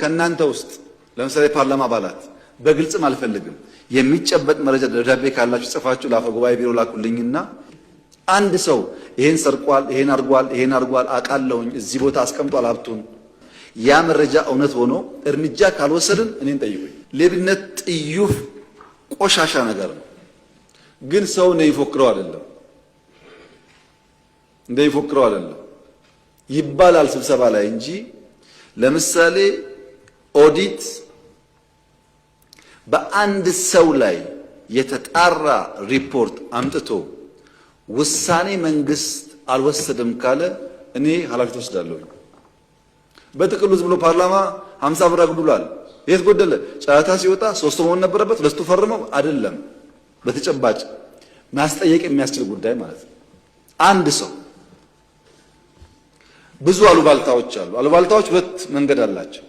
ከናንተ ውስጥ ለምሳሌ ፓርላማ አባላት በግልጽም አልፈልግም የሚጨበጥ መረጃ ደብዳቤ ካላችሁ ጽፋችሁ ለአፈ ጉባኤ ቢሮ ላኩልኝና አንድ ሰው ይሄን ሰርቋል፣ ይሄን አርጓል አቃለሁኝ እዚህ ቦታ አስቀምጧል ሀብቱን ያ መረጃ እውነት ሆኖ እርምጃ ካልወሰድን እኔን ጠይቁኝ። ሌብነት ጥዩፍ ቆሻሻ ነገር ነው። ግን ሰው እንደሚፎክረው አይደለም ይባላል ስብሰባ ላይ እንጂ ለምሳሌ ኦዲት በአንድ ሰው ላይ የተጣራ ሪፖርት አምጥቶ ውሳኔ መንግስት አልወሰደም ካለ እኔ ኃላፊነት ወስዳለሁ። በጥቅሉ ዝም ብሎ ፓርላማ 50 ብር አጉድሏል የት ጎደለ ጫታ ሲወጣ 3 መሆን ነበረበት 2 ፈርመው አይደለም። በተጨባጭ ማስጠየቅ የሚያስችል ጉዳይ ማለት ነው። አንድ ሰው ብዙ አሉባልታዎች አሉ። አሉባልታዎች ሁለት መንገድ አላቸው።